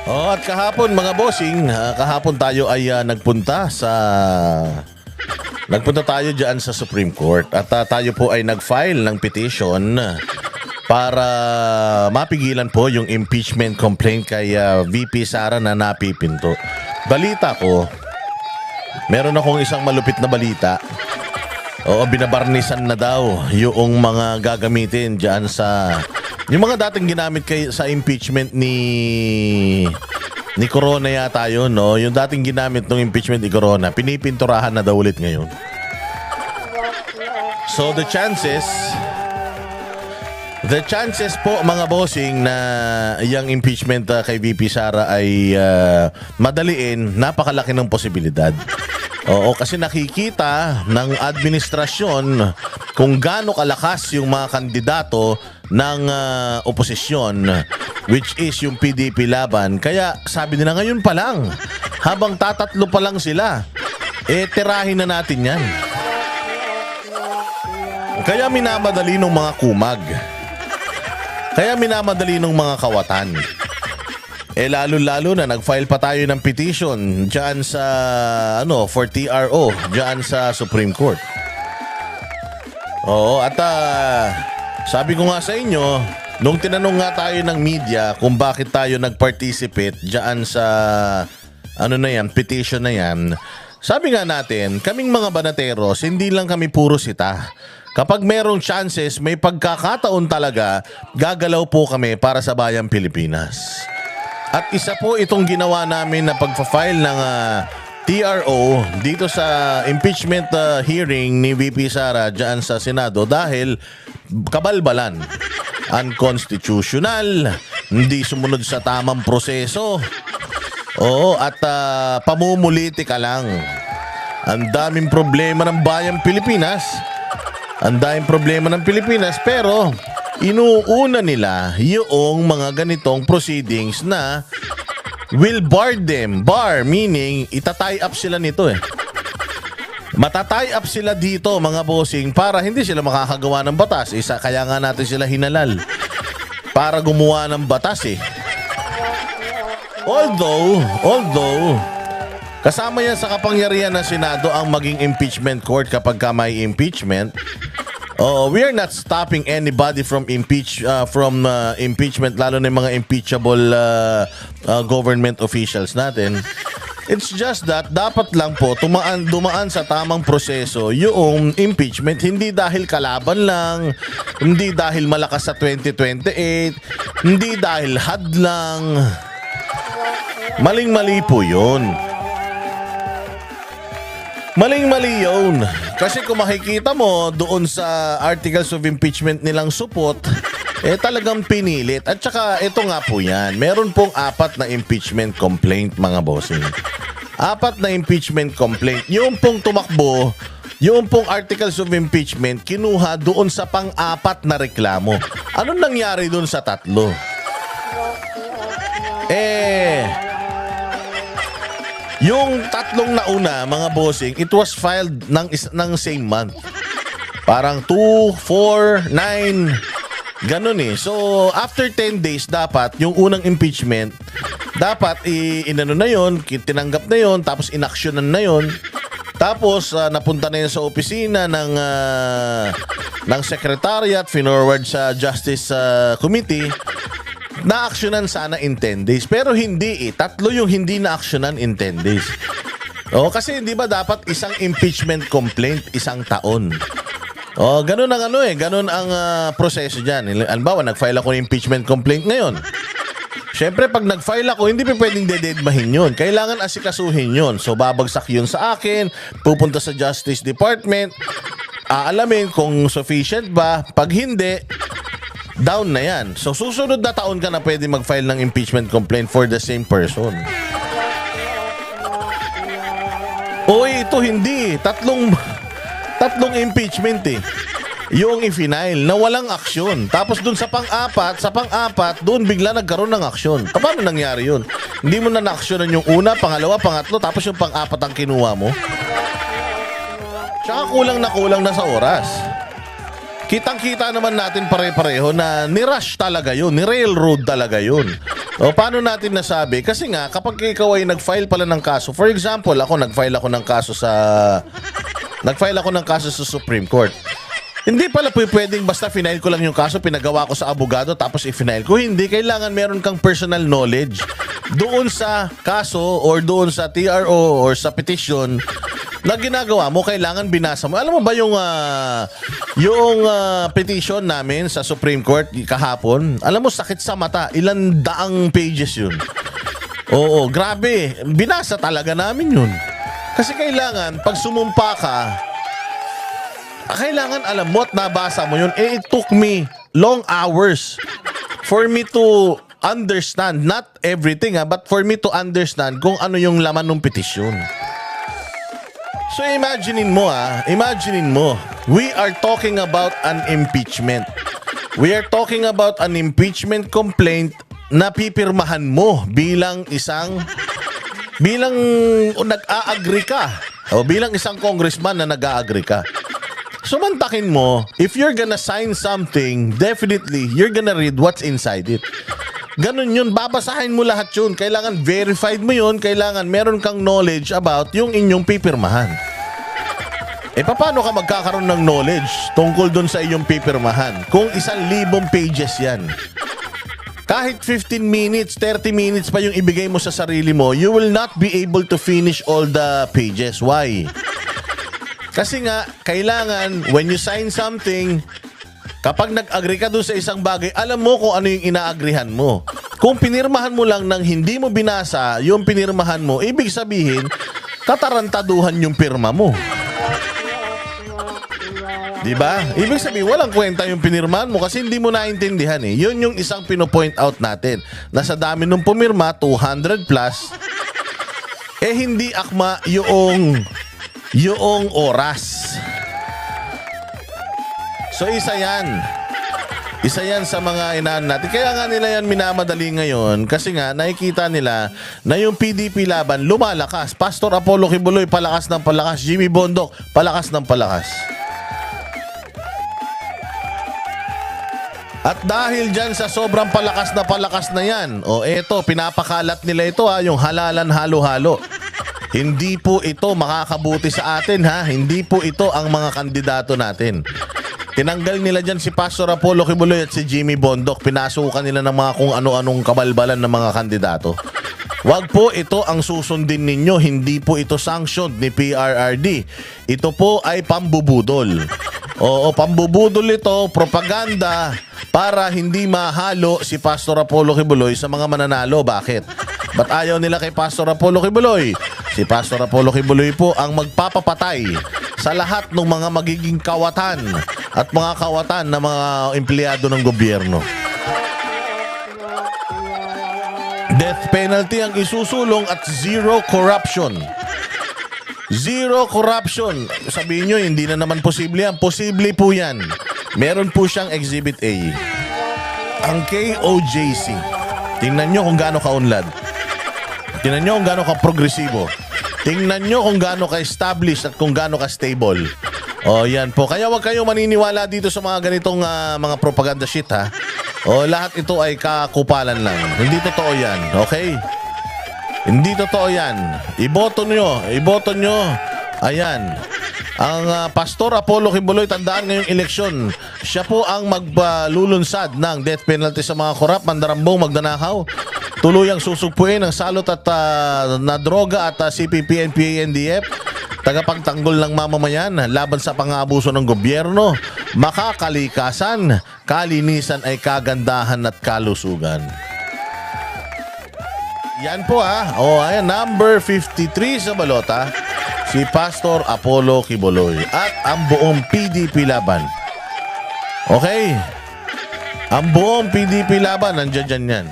Oh, at kahapon mga bossing, kahapon tayo ay nagpunta tayo diyan sa Supreme Court at tayo po ay nag-file ng petition para mapigilan po yung impeachment complaint kay VP Sara na napipinto. Balita ko, meron akong isang malupit na balita. Oo, binabarnisan na daw yung mga gagamitin diyan sa yung mga dating ginamit sa impeachment ni Corona yata yun, no? Yung dating ginamit ng impeachment ni Corona, pinipinturahan na daw ulit ngayon. So the chances po mga bossing na yung impeachment kay VP Sara ay madaliin, napakalaki ng posibilidad. Oo, kasi nakikita ng administrasyon kung gaano kalakas yung mga kandidato ng oposisyon, which is yung PDP laban. Kaya sabi nila ngayon pa lang, habang tatatlo pa lang sila, tirahin na natin yan. Kaya minamadali ng mga kumag. Kaya minamadali ng mga kawatan. Lalo-lalo na nag-file pa tayo ng petition diyan sa for TRO diyan sa Supreme Court. Oo, at sabi ko nga sa inyo, nung tinanong nga tayo ng media kung bakit tayo nag-participate diyan sa petition na yan, sabi nga natin, kaming mga banateros, hindi lang kami puro sita. Kapag merong chances, may pagkakataon talaga, gagalaw po kami para sa bayang Pilipinas. At isa po itong ginawa namin na pagpa-file ng TRO dito sa impeachment hearing ni VP Sara dyan sa Senado dahil kabalbalan, unconstitutional, hindi sumunod sa tamang proseso. Oo, at pamumulitika lang. Ang daming problema ng bayang Pilipinas. Ang daming problema ng Pilipinas pero inuuna nila yung mga ganitong proceedings na will bar them. Bar meaning itatie up sila nito Matatie up sila dito mga bossing para hindi sila makakagawa ng batas. Kaya nga natin sila hinalal para gumawa ng batas Although kasama yan sa kapangyarihan ng Senado ang maging impeachment court kapag may impeachment. We are not stopping anybody from impeachment, lalo na yung mga impeachable government officials natin. It's just that dapat lang po dumaan sa tamang proseso yung impeachment, hindi dahil kalaban lang, hindi dahil malakas sa 2028, hindi dahil hadlang. Maling-mali po yun. Maling-mali yun. Kasi kung makikita mo doon sa articles of impeachment nilang supot, talagang pinilit. At saka ito nga po yan. Meron pong 4 na impeachment complaint mga bossing. 4 na impeachment complaint. Yung pong tumakbo, yung pong articles of impeachment, kinuha doon sa pang-4 na reklamo. Anong nangyari doon sa 3? Yung 3 nauna, mga bossing, it was filed ng same month. Parang 2, 4, 9, ganun So, after 10 days, dapat, yung unang impeachment, dapat, inano na yun, tinanggap na yun, tapos inaksyonan na yun. Tapos, napunta na yun sa opisina ng secretariat, finorward sa Justice Committee. Na-actionan sana in 10 days. Pero hindi 3 yung hindi na-actionan in 10 days. Kasi hindi ba dapat isang impeachment complaint, 1 taon? Ganun ang ganun ang proseso dyan. Halimbawa, nag-file ako ng impeachment complaint ngayon. Siyempre, pag nag-file ako, hindi pa pwedeng dededmahin yun. Kailangan asikasuhin yun. So, babagsak yun sa akin, pupunta sa Justice Department, aalamin kung sufficient ba. Pag hindi, down na yan. So, susunod na taon ka na pwede mag-file ng impeachment complaint for the same person. Ito hindi. Tatlong impeachment yung i-final na walang aksyon. Tapos dun sa pang-4, dun bigla nagkaroon ng aksyon. Paano nangyari yun? Hindi mo na na-aksyonan yung una, pangalawa, pangatlo, tapos yung pang-4 ang kinuha mo. Tsaka kulang na sa oras. Kitang-kita naman natin pare-pareho na ni-rush talaga yun, ni-railroad talaga yun. O paano natin nasabi? Kasi nga, kapag ikaw ay nag-file pala ng kaso, for example, nag-file ako ng kaso sa Supreme Court. Hindi pala pwedeng basta final ko lang yung kaso, pinagawa ko sa abogado, tapos i-final ko. Hindi, kailangan meron kang personal knowledge doon sa kaso or doon sa TRO or sa petition na ginagawa mo, kailangan binasa mo. Alam mo ba yung petition namin sa Supreme Court kahapon? Alam mo, sakit sa mata. Ilan daang pages yun. Oo, grabe. Binasa talaga namin yun. Kasi kailangan, pag sumumpa ka, kailangan alam mo at nabasa mo yun. It took me long hours for me to understand, not everything but for me to understand kung ano yung laman ng petisyon. So imagine mo, we are talking about an impeachment. We are talking about an impeachment complaint na pipirmahan mo bilang nag-a-agree ka o bilang isang congressman na nag-a-agree ka. So mantakin mo, if you're gonna sign something, definitely you're gonna read what's inside it. Ganun yun, babasahin mo lahat yun. Kailangan verified mo yun, kailangan meron kang knowledge about yung inyong pipirmahan. Paano ka magkakaroon ng knowledge tungkol dun sa iyong pipirmahan kung 1,000 pages yan? Kahit 15 minutes, 30 minutes pa yung ibigay mo sa sarili mo, you will not be able to finish all the pages. Why? Kasi nga, kailangan, when you sign something, kapag nag-agree ka doon sa isang bagay, alam mo kung ano yung ina-agreehan mo. Kung pinirmahan mo lang nang hindi mo binasa yung pinirmahan mo, ibig sabihin, katarantaduhan yung pirma mo. Diba? Ibig sabihin, walang kwenta yung pinirmahan mo kasi hindi mo naintindihan eh. Yun yung isang pino-point out natin. Na sa dami nung pumirma, 200 plus, hindi akma yung oras. So isa yan sa mga inaan natin. Kaya nga nila yan minamadali ngayon kasi nga nakikita nila na yung PDP laban lumalakas. Pastor Apollo Kibuloy palakas ng palakas. Jimmy Bondoc palakas ng palakas. At dahil dyan sa sobrang palakas na yan, eto, pinapakalat nila ito yung halalan halo-halo. Hindi po ito makakabuti sa atin Hindi po ito ang mga kandidato natin. Tinanggal nila dyan si Pastor Apollo Kibuloy at si Jimmy Bondoc. Pinasukan nila ng mga kung ano-anong kabalbalan ng mga kandidato. Wag po ito ang susundin ninyo. Hindi po ito sanctioned ni PRRD. Ito po ay pambubudol. Oo, pambubudol ito, propaganda para hindi mahalo si Pastor Apollo Kibuloy sa mga mananalo. Bakit? Ba't ayaw nila kay Pastor Apollo Kibuloy? Si Pastor Apollo Kibuloy po ang magpapapatay sa lahat ng mga magiging kawatan at mga kawatan ng mga empleyado ng gobyerno. Death penalty ang isusulong at zero corruption. Zero corruption. Sabihin nyo, hindi na naman posible yan. Posible po yan. Meron po siyang Exhibit A. Ang KOJC. Tingnan nyo kung gaano kaunlad. Tingnan nyo kung gaano ka-progresibo. Tingnan nyo kung gaano ka-established at kung gaano ka-stable. Yan po. Kaya wag kayong maniniwala dito sa mga ganitong mga propaganda shit lahat ito ay kakupalan lang. Hindi totoo yan. Okay? Hindi totoo yan. Iboto nyo. Ayan. Ang Pastor Apollo Kibuloy, tandaan ngayong eleksyon, siya po ang maglulunsad ng death penalty sa mga korap, mandarambong, magdanakaw. Tuluyang susugpuin ang salot at na droga at CPP, NPA, NDF. Tagapagtanggol ng mamamayan laban sa pang-aabuso ng gobyerno. Makakalikasan, kalinisan ay kagandahan at kalusugan. Yan po ayan, number 53 sa balota, si Pastor Apollo Kibuloy at ang buong PDP laban. Okay? Ang buong PDP laban, nandiyan yan.